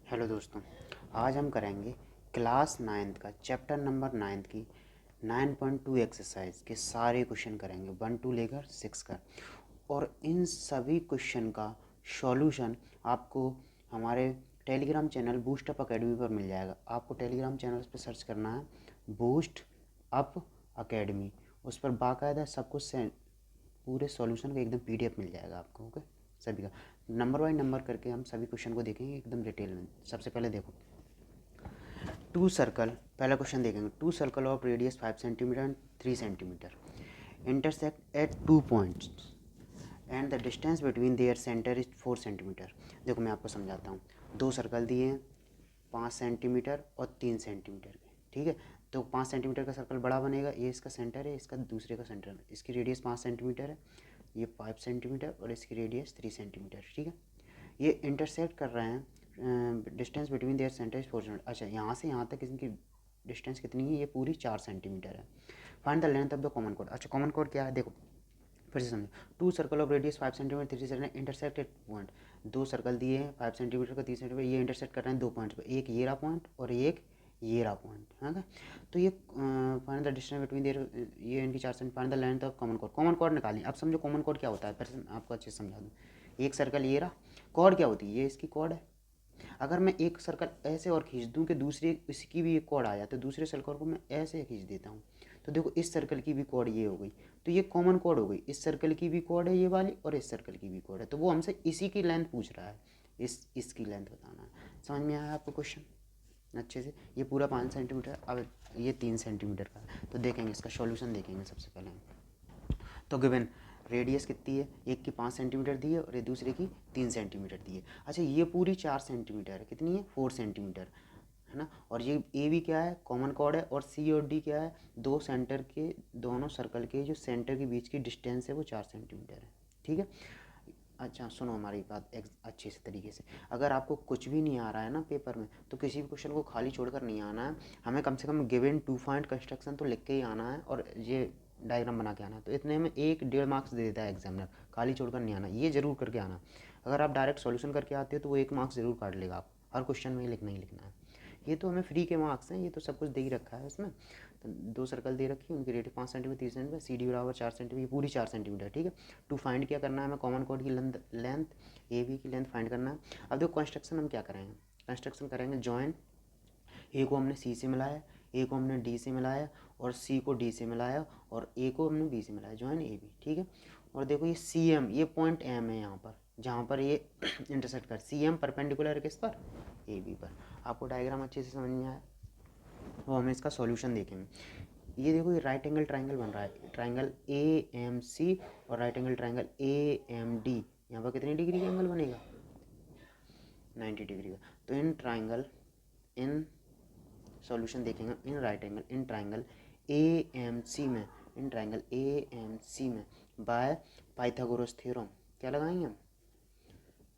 Hello दोस्तों, आज हम करेंगे क्लास नाइन्थ का चैप्टर नंबर नाइन्थ की 9.2 एक्सरसाइज के सारे क्वेश्चन करेंगे 1 to लेकर 6 का। और इन सभी क्वेश्चन का सॉल्यूशन आपको हमारे Telegram channel boost up academy पर मिल जाएगा। आपको टेलीग्राम चैनल पर सर्च करना है बूस्ट अप अकेडमी, उस पर बाकायदा सब कुछ पूरे सॉल्यूशन का एकदम पीडीएफ मिल जाएगा आपको। ओके, सभी का नंबर बाय नंबर करके हम सभी क्वेश्चन को देखेंगे एकदम डिटेल में। सबसे पहले देखो, टू सर्कल, पहला क्वेश्चन देखेंगे। Two circle of radius 5 centimetre and 3 centimetre intersect at 2 points and the distance between their centre is 4 centimetre. देखो मैं आपको समझाता हूँ। दो सर्कल दिए हैं 5 सेंटीमीटर और 3 सेंटीमीटर के, ठीक है। तो 5 सेंटीमीटर का सर्कल बड़ा बनेगा, ये इसका सेंटर है, इसका दूसरे का सेंटर है। इसकी रेडियस 5 सेंटीमीटर है, ये 5 सेंटीमीटर और इसकी रेडियस 3 सेंटीमीटर, ठीक है। ये इंटरसेक्ट कर रहे हैं, distance between their centre is 4 centimetre. अच्छा, यहाँ से यहाँ तक इनकी डिस्टेंस कितनी है? ये पूरी 4 सेंटीमीटर है। Find the length of the common कोड। अच्छा, कॉमन कोड क्या है? देखो फिर से समझो। Two circle of radius 5 centimetre 3 centimetre intersected point. दो सर्कल दिए हैं 5 सेंटीमीटर का 3 सेंटीमीटर, ये इंटरसेक्ट कर रहे हैं 2 पॉइंट्स पर, एक ये रहा पॉइंट और एक ये रहा पॉइंट, है ना। तो ये find the distance between there, ये इनकी 4 centimetre. Find the length of common code. Common code निकालें। अब समझो कॉमन कोड क्या होता है, फिर से आपको अच्छे से समझा दूँ। एक सर्कल ये रहा, कॉर्ड क्या होती है? ये इसकी कॉर्ड है। अगर मैं एक सर्कल ऐसे और खींच दूं कि दूसरी इसकी भी एक कॉर्ड आ जाए, तो दूसरे सर्कल को मैं ऐसे खींच देता हूँ, तो देखो इस सर्कल की भी कॉर्ड ये हो गई, तो ये कॉमन कॉर्ड हो गई। इस सर्कल की भी कॉर्ड है ये वाली, और इस सर्कल की भी कॉर्ड है। तो वो हमसे इसी की लेंथ पूछ रहा है, इसकी लेंथ बताना है। समझ में आया आपको क्वेश्चन अच्छे से? ये पूरा 5 सेंटीमीटर, अब ये 3 सेंटीमीटर का है। तो देखेंगे इसका सॉल्यूशन, देखेंगे सबसे पहले हम। तो गिवन रेडियस कितनी है? एक की 5 सेंटीमीटर दी है और ये दूसरे की 3 सेंटीमीटर दी है। अच्छा, ये पूरी 4 सेंटीमीटर है, कितनी है? 4 सेंटीमीटर, है ना। और ये ए भी क्या है? कॉमन कॉर्ड है। और सी और डी क्या है? दो सेंटर के, दोनों सर्कल के जो सेंटर के बीच की डिस्टेंस है वो 4 सेंटीमीटर है, ठीक है। अच्छा सुनो हमारी बात अच्छे से तरीके से। अगर आपको कुछ भी नहीं आ रहा है ना पेपर में, तो किसी भी क्वेश्चन को खाली छोड़कर नहीं आना है। हमें कम से कम गिवन 2 पॉइंट कंस्ट्रक्शन तो लिख के ही आना है, और ये डायग्राम बना के आना है। तो इतने में 1-1.5 मार्क्स दे देता है एग्जामिनर। खाली छोड़कर नहीं आना, ये जरूर करके आना। अगर आप डायरेक्ट सॉल्यूशन करके आते हो तो वो 1 मार्क्स जरूर काट लेगा। आप हर क्वेश्चन में ही लिखना ही लिखना है। ये तो हमें फ्री के मार्क्स हैं, ये तो सब कुछ दे ही रखा है इसमें। तो दो सर्कल दे रखी है, उनकी radius 5 centimetre 3 centimetre, C D बराबर 4 सेंटीमीटर, ये पूरी 4 सेंटीमीटर, ठीक है। टू फाइंड क्या करना है हमें? कॉमन कोड की लेंथ ए बी की लेंथ फाइंड करना है। अब देखो कंस्ट्रक्शन हम क्या करेंगे, कंस्ट्रक्शन करेंगे जॉइन। ए को हमने सी से मिलाया, ए को हमने डी से मिलाया, और सी को डी से मिलाया, और ए को हमने बी से मिलाया, जॉइन ए बी, ठीक है। और देखो ये सी एम, ये पॉइंट एम है यहाँ पर, जहाँ पर ये इंटरसेक्ट कर। सी एम परपेंडिकुलर किस पर? ए बी पर। आपको डायग्राम अच्छे से समझ में आया? तो हम इसका सॉल्यूशन देखेंगे। ये देखो, ये राइट एंगल ट्राइंगल बन रहा है, ट्राइंगल ए एम सी और right angle triangle A M D. यहाँ पर कितनी डिग्री का एंगल बनेगा? 90 डिग्री का। तो इन ट्राइंगल, इन सॉल्यूशन देखेंगे in right angle, in triangle A M C में, in triangle A M C में बाय पाइथागोरस थ्योरम। क्या लगाएंगे हम?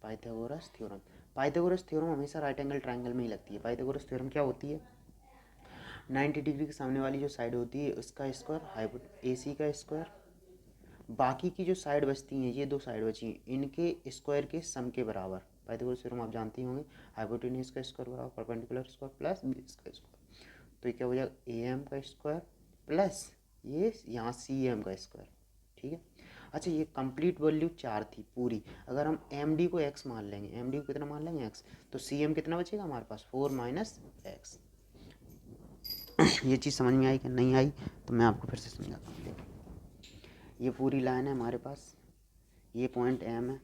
Pythagoras theorem. पाइथागोरस थ्योरम हमेशा राइट एंगल ट्राइंगल में ही लगती है। पाइथागोरस थ्योरम क्या होती है? 90 डिग्री के सामने वाली जो साइड होती है उसका स्क्वायर, हाइपोट ए सी का स्क्वायर, बाकी की जो साइड बचती हैं, ये दो साइड बची हैं, इनके स्क्वायर के सम के बराबर। पाइथागोरस थ्योरम आप जानते होंगे, हाइपोटेन्यूज का स्क्वायर बराबर परपेंडिकुलर स्क्वायर प्लस बेस का स्क्वायर। तो ये क्या हो जाएगा? ए एम का स्क्वायर प्लस ये यहाँ सी एम का स्क्वायर, ठीक है। अच्छा, ये कंप्लीट वैल्यू 4 थी पूरी। अगर हम एम डी को एक्स मान लेंगे, एम डी को कितना मान लेंगे? एक्स, तो सी एम कितना बचेगा हमारे पास? 4 माइनस एक्स। ये चीज़ समझ में आई कि नहीं आई? तो मैं आपको फिर से समझाता हूँ। देखिए, ये पूरी लाइन है हमारे पास, ये पॉइंट एम है,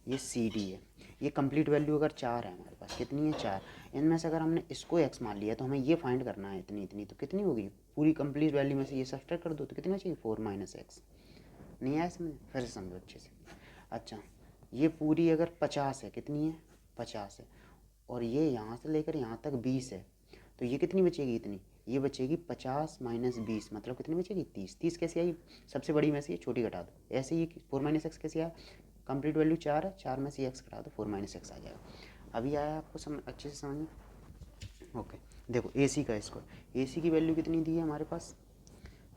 ये सी डी है। ये कंप्लीट वैल्यू अगर 4 है हमारे पास, कितनी है? 4। इनमें से अगर हमने इसको एक्स मान लिया तो हमें ये फाइंड करना है इतनी इतनी, तो कितनी होगी? पूरी कंप्लीट वैल्यू में से ये सब्ट्रैक्ट कर दो तो कितना चाहिए? 4 माइनस एक्स। नहीं आया समझ? फिर से समझो अच्छे से। अच्छा, ये पूरी अगर 50 है, कितनी है? 50 है, और ये यहाँ से लेकर यहाँ तक 20 है, तो ये कितनी बचेगी? इतनी। ये बचेगी 50 माइनस 20, मतलब कितनी बचेगी? 30। 30 कैसे आई? सबसे बड़ी में से ये छोटी घटा दो। ऐसे ही 4 माइनस एक्स कैसे आया? कंप्लीट वैल्यू 4 है, 4 में से एक्स घटा दो, 4 माइनस एक्स आ जाएगा। अभी आया आपको समझ अच्छे से समझ में? ओके, देखो ए सी का स्क्वायर, ए सी की वैल्यू कितनी दी है हमारे पास?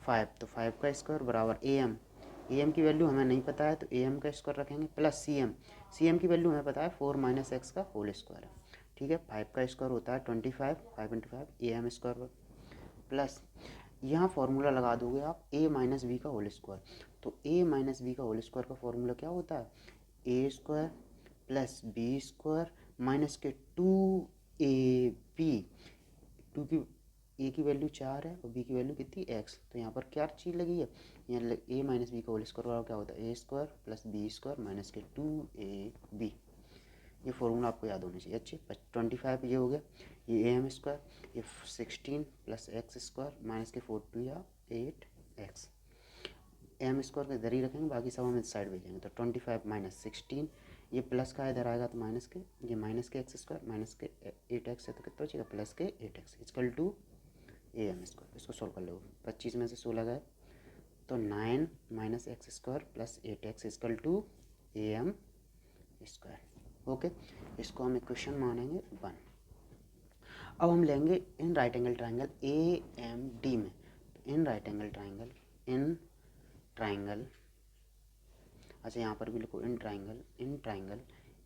5। तो 5 का स्क्वायर बराबर ए एम की वैल्यू हमें नहीं पता है, तो ए एम का स्क्वायर रखेंगे प्लस सी एम की वैल्यू हमें पता है 4 माइनस एक्स का होल स्क्वायर है, ठीक है। 5 का स्क्वायर होता है 25, 5 into 5 a M square plus यहाँ फॉर्मूला लगा दोगे आप a माइनस बी का होल स्क्वायर। तो a माइनस बी का होल स्क्वायर का फॉर्मूला क्या होता है, a square plus b square minus के 2ab। टू की ए की वैल्यू 4 है और बी की वैल्यू कितनी x। तो यहाँ पर क्या चीज़ लगी है, यहाँ a माइनस बी का होल स्क्वायर वाला क्या होता है, a square plus b square minus के 2ab। ये फॉर्मूला आपको याद होना चाहिए अच्छे। 25 ये हो गया, ये ए एम स्क्वायर, ये 16 प्लस एक्स स्क्वायर माइनस के 4 2 या 8x। एम स्क्वायर को इधर ही रखेंगे, बाकी सब हम इस साइड भेजेंगे। तो 25 माइनस 16, ये प्लस का इधर आएगा तो माइनस के, ये माइनस के एक्स स्क्वायर माइनस के 8x है तो कितना बचेगा प्लस के 8x equal to A M square. इसको सोल्व कर लो, 25 में से 16 गए तो 9 minus x square plus 8x equal to A M square. Okay, इसको हम इक्वेशन मानेंगे 1। अब हम लेंगे in right angle triangle A M D में। तो in right angle triangle, in triangle, अच्छा यहाँ पर भी लिखो in triangle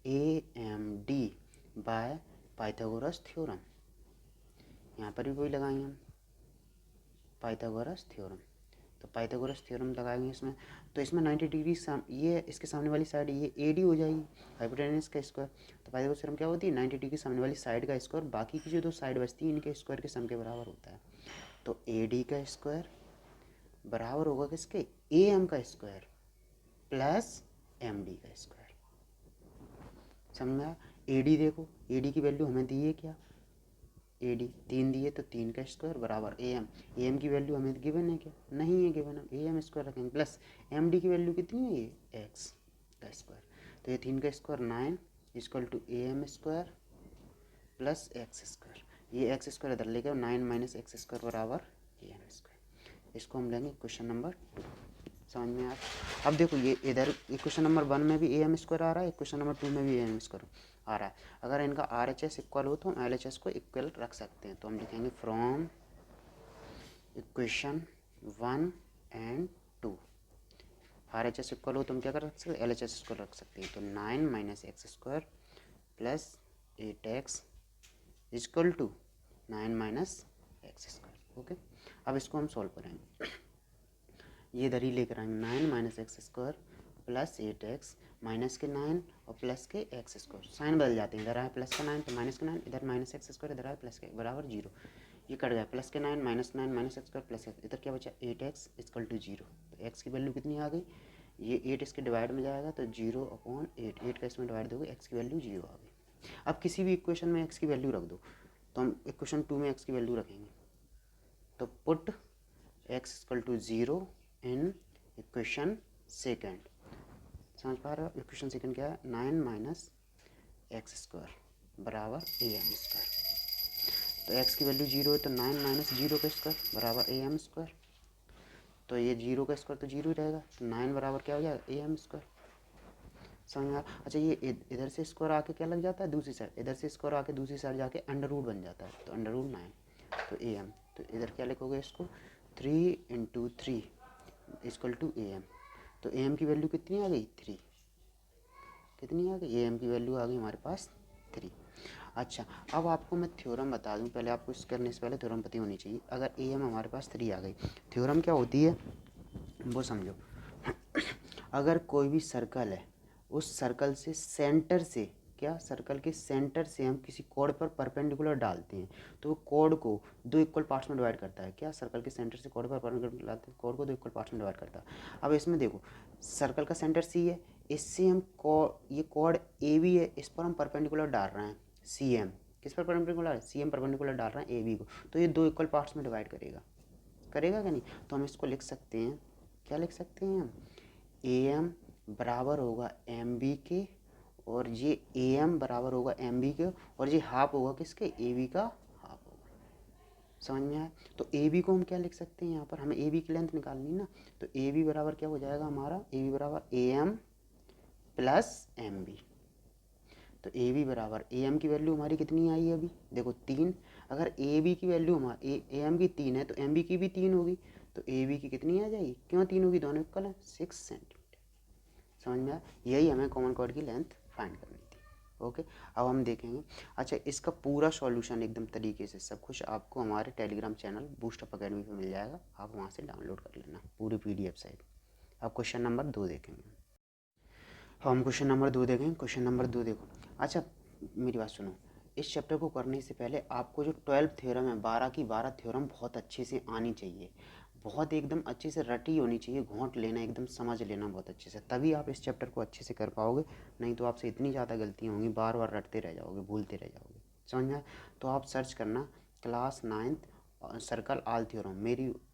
A M D by Pythagoras theorem. यहाँ पर भी वही लगाएंगे हम, पाइथागोरस थ्योरम। तो पाइथागोरस थ्योरम लगाएंगे इसमें, तो इसमें 90 डिग्री ये इसके सामने वाली साइड ये AD हो जाएगी, हाइपोटेनस का स्क्वायर। तो पाइथागोरस थ्योरम क्या होती है, 90 डिग्री सामने वाली साइड का स्क्वायर बाकी की जो दो साइड बचती है इनके स्क्वायर के सम के बराबर होता है। तो AD का स्क्वायर बराबर होगा किसके, AM का स्क्वायर प्लस MD का स्क्वायर। समझा। AD देखो, AD की वैल्यू हमें दी है क्या, AD 3 दिए तो 3 का स्क्वायर बराबर AM की वैल्यू हमें गिवन है क्या, नहीं है गिवन, हम AM स्क्वायर रखेंगे प्लस MD की वैल्यू कितनी है, ये x का स्क्वायर। तो ये 3 का square 9 equal to AM square plus x square. ये x स्क्वायर इधर लेके 9 माइनस एक्स स्क्वायर बराबर AM स्क्वायर। इसको हम लेंगे क्वेश्चन नंबर 2। समझ में आ, अब देखो ये इधर क्वेश्चन नंबर 1 में भी AM स्क्वायर आ रहा है, क्वेश्चन नंबर 2 में भी AM स्क्वायर आ रहा है। अगर इनका RHS इक्वल हो तो हम LHS को इक्वल रख सकते हैं। तो हम लिखेंगे from equation 1 and 2 RHS equal हो तो हम क्या कर रख सकते हैं, LHS इक्वल रख सकते हैं। तो 9 minus x square plus 8x equal to 9 minus x square. Okay, अब इसको हम सॉल्व करेंगे। ये इधर ही लेकर आएंगे, 9 minus x square plus 8x minus के 9 और प्लस के एक्स स्क्वायर, साइन बदल जाते हैं, इधर आए प्लस का 9 तो माइनस के 9, इधर माइनस एक्स स्क्वायर, इधर आए प्लस के बराबर 0। ये कट गया, प्लस के 9 minus x square plus x, इधर क्या बचा 8x इक्वल टू 0। तो x की वैल्यू कितनी आ गई, ये 8 इसके डिवाइड में जाएगा तो 0/8, 8 का इसमें डिवाइड दोगे x की वैल्यू 0 आ गई। अब किसी भी इक्वेशन में x की वैल्यू रख दो, तो हम इक्वेशन 2 में x की वैल्यू रखेंगे। तो put x equal to 0 in equation second. समझ पा रहे हो, इक्वेशन सेकेंड क्या है, 9 माइनस एक्स स्क्वायर बराबर AM स्क्वायर। तो x की वैल्यू 0 है तो 9 माइनस 0 का स्क्वायर बराबर AM स्क्वायर। तो ये 0 का स्क्वायर तो 0 ही रहेगा, तो 9 बराबर क्या हो जाएगा AM स्क्वायर। समझ में आ, अच्छा ये इधर से स्क्वायर आके क्या लग जाता है दूसरी साइड, इधर से स्क्वायर आके दूसरी साइड जाके अंडर रूट बन जाता है, तो अंडर रूट 9 तो AM। तो इधर क्या लिखोगे इसको, 3 इंटू 3 इक्वल टू AM। तो AM की वैल्यू कितनी आ गई, 3। कितनी आ गई, AM की वैल्यू आ गई हमारे पास 3। अच्छा, अब आपको मैं थ्योरम बता दूं, पहले आपको इस करने से पहले थ्योरम पता होनी चाहिए। अगर AM हमारे पास 3 आ गई, थ्योरम क्या होती है वो समझो। अगर कोई भी सर्कल है, उस सर्कल से सेंटर से, क्या सर्कल के सेंटर से हम किसी कोड पर परपेंडिकुलर डालते हैं तो वो कोड को 2 इक्वल पार्ट्स में डिवाइड करता है। क्या सर्कल के सेंटर से कोड पर परपेंडिकुलर डालते हैं, कोड को 2 इक्वल पार्ट्स में डिवाइड करता है। अब इसमें देखो सर्कल का सेंटर C है, इससे हम ये कोड AB है, इस पर हम परपेंडिकुलर डाल रहे हैं CM। किस पर परपेंडिकुलर, CM परपेंडिकुलर डाल रहे हैं AB को, तो ये 2 इक्वल पार्ट्स में डिवाइड करेगा, करेगा क्या नहीं। तो हम इसको लिख सकते हैं, क्या लिख सकते हैं हम, AM बराबर होगा MB के, और ये AM बराबर होगा MB के, और ये हाफ होगा किसके, AB का हाफ होगा। समझ में आया। तो AB को हम क्या लिख सकते हैं, यहाँ पर हमें AB की लेंथ निकालनी है ना, तो AB बराबर क्या हो जाएगा हमारा, AB बराबर AM प्लस MB। तो AB बराबर AM की वैल्यू हमारी कितनी आई है अभी देखो 3। अगर AB की वैल्यू हमारी AM की 3 है तो MB की भी 3 होगी, तो AB की कितनी आ जाएगी, क्यों 3 होगी, दोनों इक्वल है, 6 सेंटीमीटर। समझ में आया, यही हमें कॉमन कॉर्ड की लेंथ फाइंड करनी थी। ओके, अब हम देखेंगे। अच्छा, इसका पूरा सॉल्यूशन एकदम तरीके से सब कुछ आपको हमारे टेलीग्राम चैनल बूस्टअप अकेडमी पे मिल जाएगा, आप वहाँ से डाउनलोड कर लेना पूरी PDF सहित। अब क्वेश्चन नंबर 2 देखेंगे। हम क्वेश्चन नंबर 2 देखेंगे। क्वेश्चन नंबर 2 देखो। अच्छा, मेरी बात सुनो, इस चैप्टर को करने से पहले आपको जो 12 थ्योरम है, 12 की 12 थ्योरम बहुत अच्छे से आनी चाहिए, बहुत एकदम अच्छे से रटी होनी चाहिए, घोंट लेना, एकदम समझ लेना बहुत अच्छे से, तभी आप इस चैप्टर को अच्छे से कर पाओगे। नहीं तो आपसे इतनी ज़्यादा गलतियाँ होंगी, बार बार रटते रह जाओगे, भूलते रह जाओगे, समझ में आया? तो आप सर्च करना क्लास 9th सर्कल आल थ्योरम,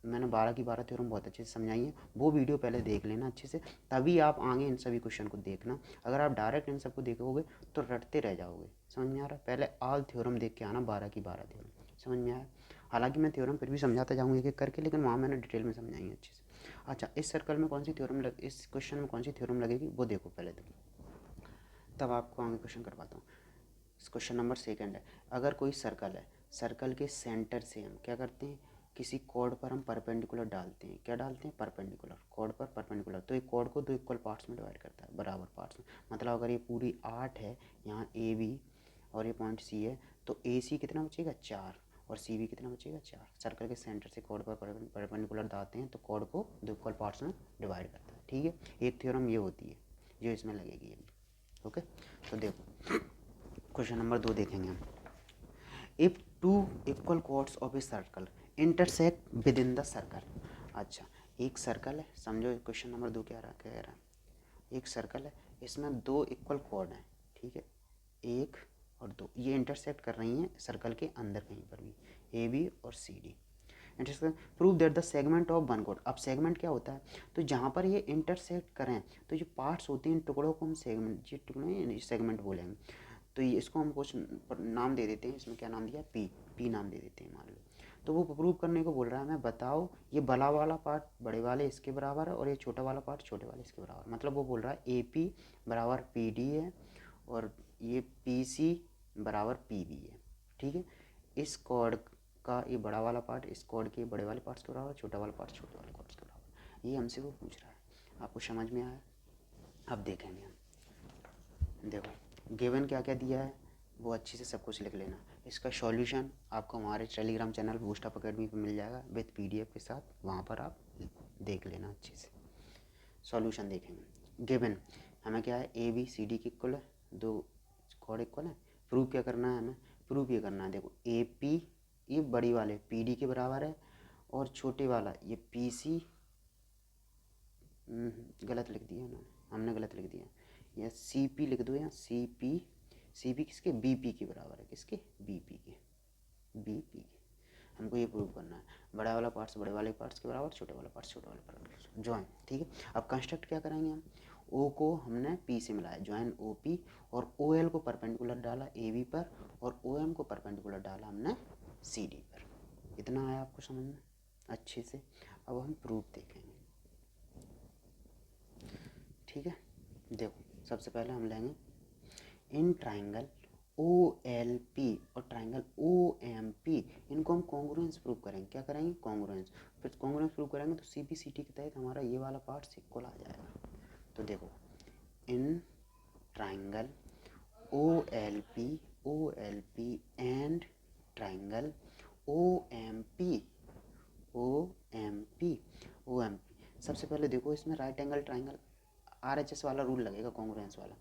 मैंने 12 की 12 थ्योरम बहुत अच्छे से समझाई है, वो वीडियो पहले देख लेना अच्छे से, तभी आप आगे इन सभी क्वेश्चन को देखना। अगर आप डायरेक्ट इन सबको देखोगे तो रटते रह जाओगे, समझ में आ रहा है? पहले आल थ्योरम देख के आना, 12 की 12 थ्योरम, समझ में आया? हालांकि मैं थ्योरम फिर भी समझाता जाऊँगा एक एक करके, लेकिन वहाँ मैंने डिटेल में समझाई अच्छे से। अच्छा, इस सर्कल में कौन सी थ्योरम इस क्वेश्चन में कौन सी थ्योरम लगेगी वो देखो पहले, तब आपको आगे क्वेश्चन करवाता हूँ। क्वेश्चन नंबर 2 है। अगर कोई सर्कल है, सर्कल के सेंटर से हम क्या करते हैं, किसी कॉर्ड पर हम परपेंडिकुलर डालते हैं, क्या डालते हैं, परपेंडिकुलर, कॉर्ड पर परपेंडिकुलर, तो एक कॉर्ड को 2 इक्वल पार्ट्स में डिवाइड करता है, बराबर पार्ट्स में। मतलब अगर ये पूरी 8 है, यहाँ AB और ये पॉइंट C है, तो AC कितना बचेगा, 4, और CB कितना बचेगा, 4। सर्कल के सेंटर से कॉर्ड पर परपेंडिकुलर डालते हैं तो कॉर्ड को 2 इक्वल पार्ट्स में डिवाइड करता है, ठीक है। एक थ्योरम ये होती है जो इसमें लगेगी अभी, ओके। तो देखो क्वेश्चन नंबर 2 देखेंगे हम। If 2 equal chords of a circle intersect within the circle. अच्छा, एक सर्कल है, समझो क्वेश्चन नंबर 2 क्या कह रहा है। एक सर्कल है, इसमें 2 इक्वल कॉर्ड हैं, ठीक है, 1 और 2, ये इंटरसेक्ट कर रही हैं सर्कल के अंदर कहीं पर भी, AB और CD intersect. Prove that the segment of one chord. अब सेगमेंट क्या होता है, तो जहाँ पर ये इंटरसेक्ट करें तो जो पार्ट्स होते हैं, इन टुकड़ों को हम सेगमेंट, ये टुकड़े सेगमेंट बोलेंगे। तो ये इसको हम कुछ नाम दे देते हैं, इसमें क्या नाम दिया, पी नाम दे देते हैं मान लो। तो वो प्रूव करने को बोल रहा है, मैं बताओ ये बड़ा वाला पार्ट बड़े वाले इसके बराबर है और ये छोटा वाला पार्ट छोटे वाले इसके बराबर। मतलब वो बोल रहा है AP बराबर PD है और ये PC बराबर PB है, ठीक है। इस कॉर्ड का ये बड़ा वाला पार्ट इस कॉर्ड के बड़े वाले पार्ट्स के बराबर, छोटा वाला पार्ट छोटे वाले पार्ट्स के बराबर, ये हमसे वो पूछ रहा है। आपको समझ में आया? अब देखेंगे हम। देखो गिवन क्या क्या दिया है वो अच्छे से सब कुछ लिख लेना। इसका सॉल्यूशन आपको हमारे टेलीग्राम चैनल बूस्टअप अकेडमी पे मिल जाएगा विद PDF के साथ, वहाँ पर आप देख लेना अच्छे से। सॉल्यूशन देखेंगे। गिवन हमें क्या है, ABCD की इक्वल है, 2 कॉर्ड इक्वल है। प्रूव क्या करना है हमें, प्रूव ये करना है, देखो AP ये बड़ी वाले PD के बराबर है और छोटे वाला ये PC, गलत लिख दिया ना, हमने गलत लिख दिया, या CP लिख दो, या CP किसके, BP के बराबर है, किसके, BP के। हमको ये प्रूव करना है, बड़ा वाला पार्ट्स बड़े वाले पार्ट्स के बराबर, छोटे वाला पार्ट्स छोटे वाले पार्ट्स ज्वाइन, ठीक है। अब कंस्ट्रक्ट क्या कराएंगे हम, O को हमने P से मिलाया, ज्वाइन OP, और OL को परपेंडिकुलर डाला AB पर, और OM को परपेंडिकुलर डाला हमने CD पर। इतना आया आपको समझ में अच्छे से? अब हम प्रूफ देखेंगे, ठीक है। देखो सबसे पहले हम लेंगे इन ट्राइंगल OLP और ट्राइंगल OMP, इनको हम कॉन्ग्रुएंस प्रूव करेंगे। क्या करेंगे, कॉन्ग्रुएंस। फिर कॉन्ग्रुएंस प्रूव करेंगे तो CPCT के तहत हमारा ये वाला पार्ट इक्वल आ जाएगा। तो देखो in triangle OLP and triangle OMP। सबसे पहले देखो इसमें राइट एंगल ट्राइंगल RHS वाला रूल लगेगा, कॉन्ग्रुएंस वाला।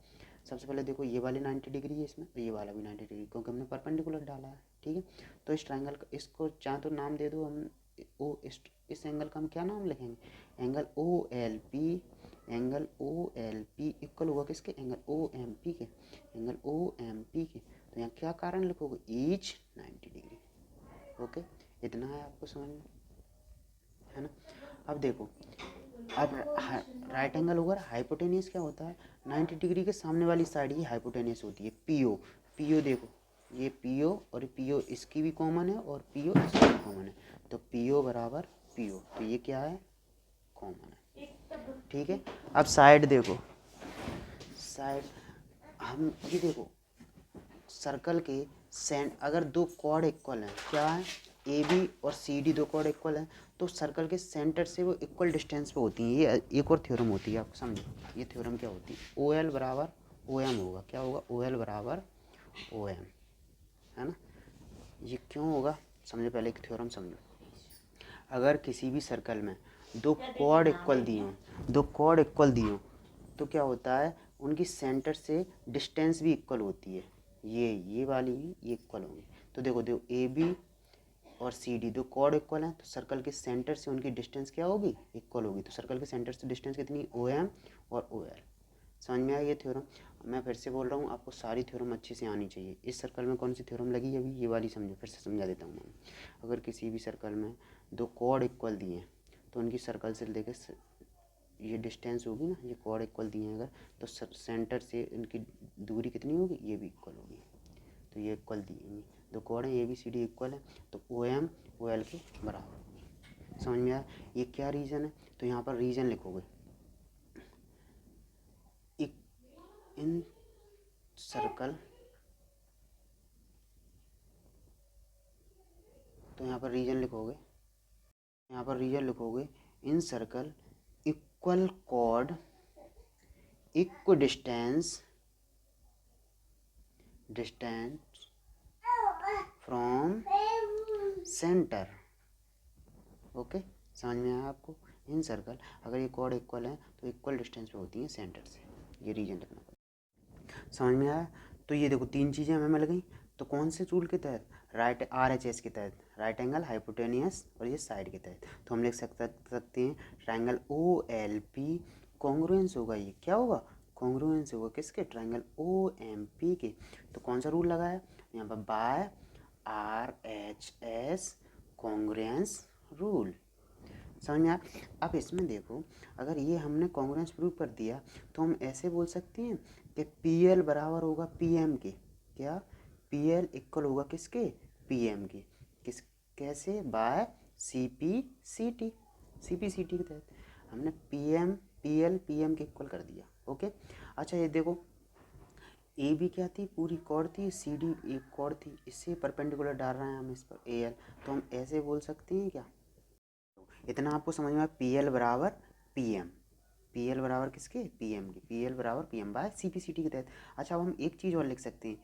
सबसे पहले देखो ये वाली 90 डिग्री है इसमें, और ये वाला भी 90 डिग्री, क्योंकि हमने परपेंडिकुलर डाला है, ठीक है। तो इस ट्राइंगल का, इसको चाहे तो नाम दे दो हम इस एंगल का हम क्या नाम लिखेंगे, एंगल OLP इक्वल होगा किसके, एंगल OMP के, एंगल OMP के। तो यहाँ क्या कारण लिखोगे, ईच 90 डिग्री, ओके। इतना है आपको समझ में, है ना। अब देखो, अब राइट एंगल होगा, हाइपोटेनियस क्या होता है, 90 डिग्री के सामने वाली साइड ही हाइपोटेनियस होती है, PO देखो ये PO और PO इसकी भी कॉमन है और PO इसकी भी कॉमन है, तो PO बराबर PO, तो ये क्या है, कॉमन है, ठीक है। अब साइड देखो, साइड हम ये देखो सर्कल के अगर 2 कॉर्ड इक्वल हैं, क्या है, AB और CD 2 कॉर्ड इक्वल हैं, तो सर्कल के सेंटर से वो इक्वल डिस्टेंस पे होती हैं। ये एक और थ्योरम होती है, आप समझो ये थ्योरम क्या होती है, OL बराबर ओ एम होगा, क्या होगा, ओ एल बराबर ओ एम, है ना। ये क्यों होगा समझो, पहले एक थ्योरम समझो। अगर किसी भी सर्कल में दो कॉर्ड इक्वल दिए हों, दो कॉर्ड इक्वल दिए हों, तो क्या होता है, उनकी सेंटर से डिस्टेंस भी इक्वल होती है। ये वाली भी ये इक्वल होंगी। तो देखो देखो ए बी और सी डी दो कॉर्ड इक्वल हैं, तो सर्कल के सेंटर से उनकी डिस्टेंस क्या होगी, इक्वल होगी। तो सर्कल के सेंटर से डिस्टेंस कितनी, ओ एम और ओ एल। समझ में आया ये थ्योरम। मैं फिर से बोल रहा हूँ, आपको सारी थ्योरम अच्छे से आनी चाहिए। इस सर्कल में कौन सी थ्योरम लगी अभी, ये वाली समझो, फिर से समझा देता हूँ मैं। अगर किसी भी सर्कल में दो कॉर्ड इक्वल दिए हैं, तो उनकी सर्कल से लेकर ये डिस्टेंस होगी ना, ये कॉर्ड इक्वल दिए हैं अगर, तो सेंटर से इनकी दूरी कितनी होगी, ये भी इक्वल होगी। तो ये इक्वल दिए, दो कॉर्ड हैं A B C D equal है, तो ओ एम ओ एल के बराबर होगी। समझ में आया। ये क्या रीज़न है, तो यहाँ पर रीज़न लिखोगे, इन सर्कल, तो यहाँ पर रीजन लिखोगे, यहाँ पर रीजन लिखोगे, in circle equal chord equidistance from centre. Okay, समझ में आया आपको। इन सर्कल अगर ये कॉर्ड इक्वल है तो इक्वल डिस्टेंस पे होती हैं सेंटर से, ये रीजन लिखना पड़ेगा। समझ में आया। तो ये देखो तीन चीज़ें हमें मिल गई, तो कौन से रूल के तहत, राइट आर एच एस के तहत, राइट एंगल हाइपोटेनियस, और ये साइड के तहत। तो हम लिख सकते हैं triangle O L P congruence होगा, ये क्या होगा, कॉन्ग्रुएंस होगा किसके, ट्रायंगल ओ एम पी के। तो कौन सा रूल लगाया यहाँ पर, by R H S congruence rule. समझ में आया। अब इसमें देखो, अगर ये हमने कॉन्ग्रुएंस प्रूव कर दिया, तो हम ऐसे बोल सकते हैं कि पी एल बराबर होगा पी एम के, क्या, पी एल इक्वल होगा किसके, पी एम के, किस, कैसे, by C P C T, C P C T के तहत हमने P M P L P M के इक्वल कर दिया। ओके, अच्छा ये देखो, ए बी क्या थी, पूरी कॉर्ड थी, सी डी एक कॉर्ड थी, इससे परपेंडिकुलर डाल रहे हैं हम इस पर ए एल, तो हम ऐसे बोल सकते हैं क्या, इतना आपको समझ में आया, पी एल बराबर पी एम, पी एल बराबर किसके, पी एम के, पी एल बराबर P M by C P C T के तहत। अच्छा अब हम एक चीज़ और लिख सकते हैं,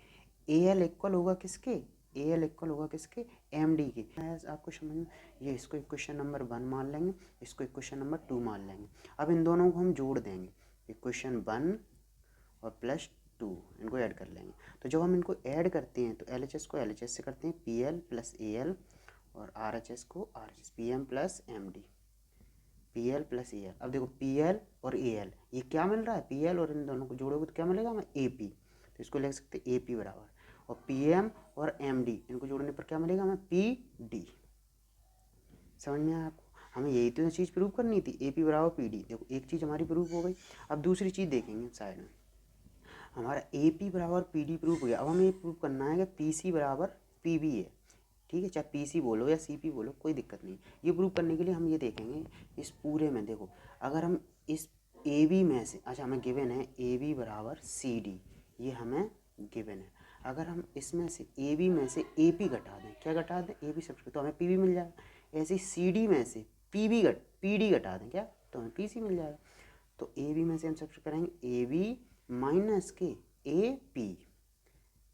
ए एल इक्वल होगा किसके, ए एल इक्वल होगा किसके, एम डी के। आपको समझ में, ये इसको इक्वेशन नंबर 1 मान लेंगे, इसको इक्वेशन नंबर 2 मान लेंगे। अब इन दोनों को हम जोड़ देंगे, इक्वेशन 1 और प्लस 2 इनको ऐड कर लेंगे। तो जब हम इनको ऐड करते हैं तो एल एच एस को एल एच एस से करते हैं, P L plus A L, और आर एच एस को R H S, P M plus M D, P L plus A L. अब देखो पी एल और ए एल, ये क्या मिल रहा है, पी एल और इन दोनों को जोड़ोगे तो क्या मिलेगा हमें, ए पी। तो इसको लिख सकते हैं ए पी बराबर, और पी एम और एम डी इनको जोड़ने पर क्या मिलेगा हमें, पी डी। समझ में आया आपको। हमें यही तो चीज़ प्रूव करनी थी, ए पी बराबर पी डी। देखो एक चीज़ हमारी प्रूव हो गई। अब दूसरी चीज़ देखेंगे साइड में, हमारा ए पी बराबर पी डी प्रूव हो गया। अब हमें ये प्रूव करना है कि पी सी बराबर पी बी है। ठीक है, चाहे पी सी बोलो या सी पी बोलो, कोई दिक्कत नहीं। ये प्रूव करने के लिए हम ये देखेंगे, इस पूरे में देखो, अगर हम इस ए बी में से, अच्छा हमें गिवन है ए बी बराबर सी डी, ये हमें गिवन है। अगर हम इसमें से ए बी में से ए पी घटा दें, क्या घटा दें, ए बी सब्सट्रैक्ट, तो हमें पी बी मिल जाएगा। ऐसे ही सी डी में से पी डी घटा दें, क्या, तो हमें पी सी मिल जाएगा। तो ए बी में से हम सब्सट्रैक्ट करेंगे ए बी माइनस के ए पी,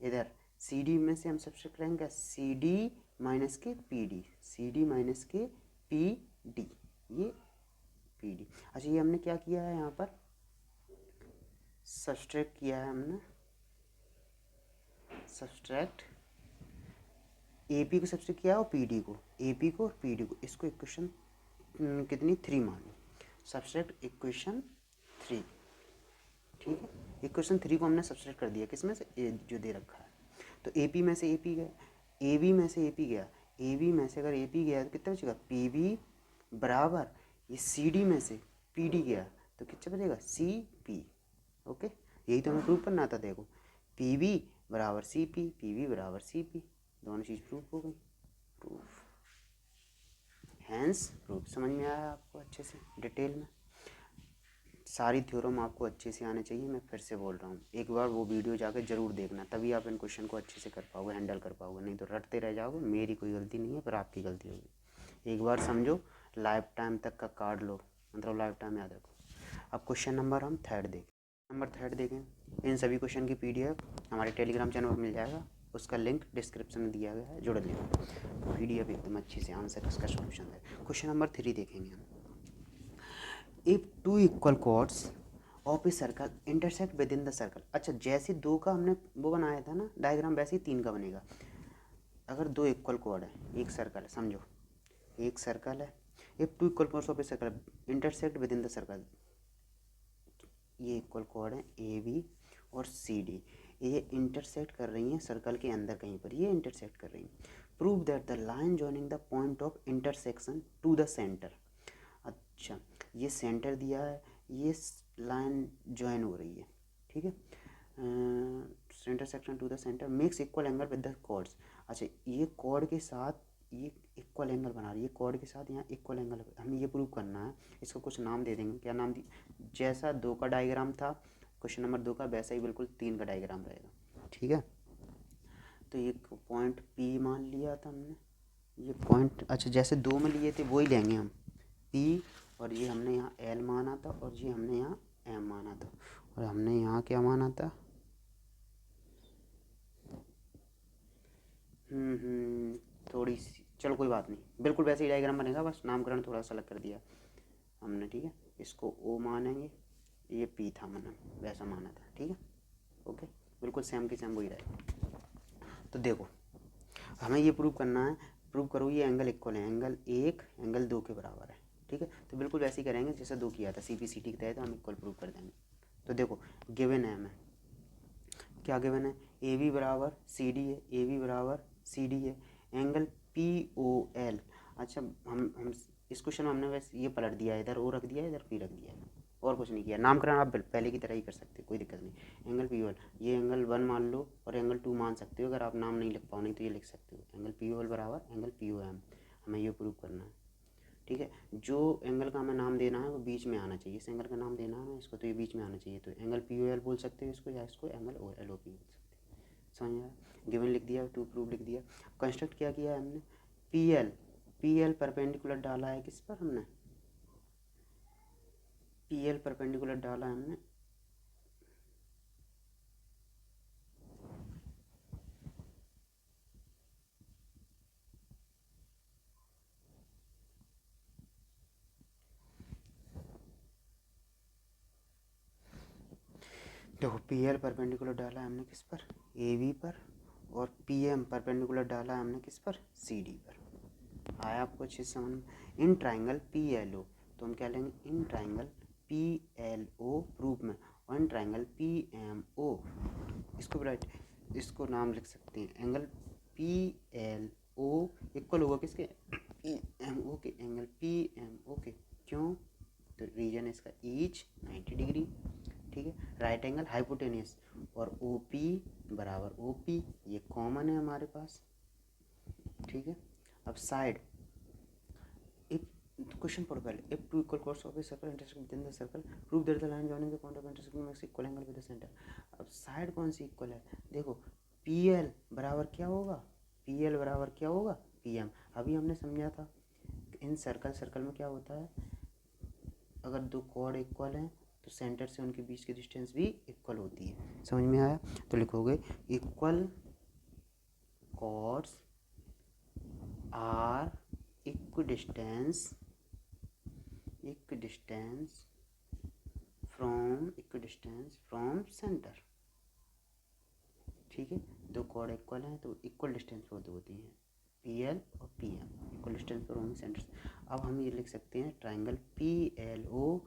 इधर सी डी में से हम सब्सट्रैक्ट करेंगे सी डी माइनस के P D, C D minus के पी डी, ये पी डी। अच्छा ये हमने क्या किया है, यहाँ पर सब्सट्रैक्ट किया है हमने, सब्सट्रैक्ट ए पी को सब्सट्रैक्ट किया और पी डी को, ए पी को और पी डी को, इसको इक्वेशन कितनी 3 मान लो, सब्सट्रैक्ट इक्वेशन 3। ठीक है, इक्वेशन 3 को हमने सब्सट्रैक्ट कर दिया, किसमें से, ए जो दे रखा है। तो ए पी में से ए पी गया, ए बी में से ए पी गया, ए बी में से अगर ए पी गया तो कितना बचेगा, पी बी बराबर, ये सी डी में से पी डी गया तो कितना बचेगा, सी पी। ओके, यही तो हमें प्रूव करना था। देखो पी बी बराबर सी पी बी बराबर सी पी, दोनों चीज़ प्रूफ हो गई, प्रूफ हैंस प्रूफ। समझ में आया आपको अच्छे से डिटेल में, सारी थ्योरम आपको अच्छे से आने चाहिए। मैं फिर से बोल रहा हूँ, एक बार वो वीडियो जाकर जरूर देखना, तभी आप इन क्वेश्चन को अच्छे से कर पाओगे, हैंडल कर पाओगे, नहीं तो रटते रह जाओगे। मेरी कोई गलती नहीं है, पर आपकी गलती होगी। एक बार समझो, लाइफ टाइम तक का कार्ड लो, मतलब लाइफ टाइम याद रखो। अब क्वेश्चन नंबर हम 3 देखें। नंबर 3 देखें। इन सभी क्वेश्चन की PDF हमारे टेलीग्राम चैनल पर मिल जाएगा, उसका लिंक डिस्क्रिप्शन में दिया गया है, जुड़ लेना। PDF एकदम अच्छी से आंसर इसका सोल्यूशन है। क्वेश्चन नंबर 3 देखेंगे हम। If two equal chords of a circle intersect within the circle. अच्छा, जैसे 2 का हमने वो बनाया था ना डायग्राम, वैसे ही 3 का बनेगा। अगर 2 इक्वल कॉर्ड है, एक सर्कल है, समझो एक सर्कल है। If two equal chords of a circle intersect within the circle, ये इक्वल कॉर्ड है AB और CD, ये इंटरसेक्ट कर रही हैं सर्कल के अंदर कहीं पर, ये इंटरसेक्ट कर रही हैं। Prove that the line joining the point of intersection to the centre. अच्छा, ये सेंटर दिया है, ये लाइन ज्वाइन हो रही है, ठीक है। Centre section to the centre makes equal angle with the chords. अच्छा, ये कॉर्ड के साथ ये इक्वल एंगल बना रही है, कॉर्ड के साथ यहाँ इक्वल एंगल, हमें ये प्रूव करना है। इसको कुछ नाम दे देंगे, क्या नाम दी, जैसा 2 का डायग्राम था क्वेश्चन नंबर 2 का, वैसा ही बिल्कुल 3 का डायग्राम रहेगा, ठीक है। तो ये पॉइंट P मान लिया था हमने, ये पॉइंट, अच्छा जैसे 2 में लिए थे वही लेंगे हम P, और ये हमने यहाँ L माना था, और ये हमने यहाँ M माना था, और हमने यहाँ क्या माना था, थोड़ी सी, चलो कोई बात नहीं, बिल्कुल वैसे ही डायग्राम बनेगा, बस नामकरण थोड़ा सा अलग कर दिया हमने, ठीक है। इसको O मानेंगे, ये P था मैंने वैसा माना था, ठीक है, ओके, बिल्कुल सेम की सेम वही रहेगा। तो देखो हमें ये प्रूव करना है, प्रूव करो ये एंगल इक्वल है, एंगल 1 एंगल 2 के बराबर है, ठीक है। तो बिल्कुल वैसे ही करेंगे जैसा 2 किया था, CP/CD के तहत हम इक्वल प्रूव कर देंगे। तो देखो गिवन है हमें, क्या गिवन है, AB बराबर CD है, AB बराबर CD है, एंगल POL। अच्छा, हम इस क्वेश्चन में हमने वैसे ये पलट दिया है, इधर O रख दिया है, इधर P रख दिया है, और कुछ नहीं किया। नामकरण आप पहले की तरह ही कर सकते हो, कोई दिक्कत नहीं। एंगल POL, ये एंगल 1 मान लो और एंगल 2 मान सकते हो, अगर आप नाम नहीं लिख पाओ नहीं तो ये लिख सकते हो, एंगल POL बराबर एंगल POM। हमें ये प्रूव करना है, ठीक है। जो एंगल का हमें नाम देना है वो बीच में आना चाहिए, इस एंगल का नाम देना है ना इसको, तो ये बीच में आना चाहिए। तो एंगल POL बोल सकते हो इसको, या इसको एंगल LOP बोल सकते हो, समझ में आया। गिवन लिख दिया, टू प्रूव लिख दिया। कंस्ट्रक्ट क्या किया है हमने, PL परपेंडिकुलर डाला है किस पर, हमने PL परपेंडिकुलर डाला है हमने देखो PL परपेंडिकुलर डाला है हमने किस पर, AB पर, और PM परपेंडिकुलर डाला है हमने किस पर, CD पर। आया आपको अच्छे से समझ में। इन ट्राइंगल PLO, तो हम क्या लेंगे, इन ट्राइंगल PLO प्रूफ में, और इन ट्राइंगल PMO, इसको राइट, इसको नाम लिख सकते हैं, एंगल PLO इक्वल होगा किसके, PMO के, एंगल PMO के। क्यों, तो रीजन इसका ईच 90 डिग्री, ठीक है। राइट एंगल हाइपोटेनियस, और OP बराबर OP, ये कॉमन है हमारे पास, ठीक है। अब साइड, इफ क्वेश्चन पढ़ो पहले, if two equal chords of a circle intersect within the circle prove that the line joining the point of intersection makes equal angle with the centre. अब side कौन सी equal है, देखो PL बराबर क्या होगा, PL बराबर क्या होगा, PM। अभी हमने समझा था इन सर्कल में क्या होता है, अगर 2 कॉर्ड इक्वल हैं तो सेंटर से उनके बीच की डिस्टेंस भी इक्वल होती है, समझ में आया। तो लिखोगे equal chords are equidistance from centre, ठीक है। 2 कॉर्ड इक्वल हैं तो इक्वल डिस्टेंस पर होती हैं, PL और PM इक्वल डिस्टेंस पर होंगे सेंटर से। अब हम ये लिख सकते हैं ट्राइंगल PLO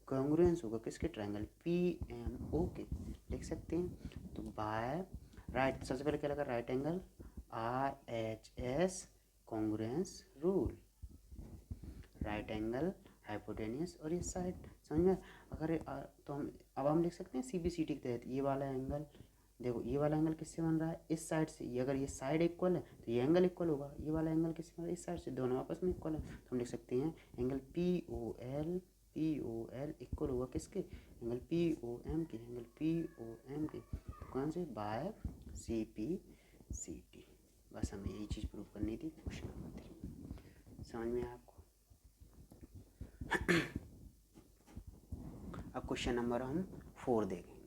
कॉन्ग्रुएंस होगा किसके, ट्राइंगल PMO के, लिख सकते हैं। तो बाय राइट, सबसे पहले क्या लगा, right angle RHS congruence rule, right angle hypotenuse और ये साइड, समझ में। अगर तो हम लिख सकते हैं CBCD के तहत ये वाला एंगल, देखो ये वाला एंगल किससे बन रहा है, इस साइड से, ये अगर ये साइड इक्वल है तो ये एंगल इक्वल होगा, ये वाला एंगल किससे बन रहा है, इस साइड से, दोनों आपस में इक्वल है। तो हम लिख सकते हैं एंगल POL इक्वल होगा किसके, एंगल POM के, एंगल POM के, तो कौन से, बाय CPCD। बस हमें यही चीज़ प्रूव करनी थी क्वेश्चन नंबर 3, समझ में आपको। अब क्वेश्चन नंबर हम 4 देखें।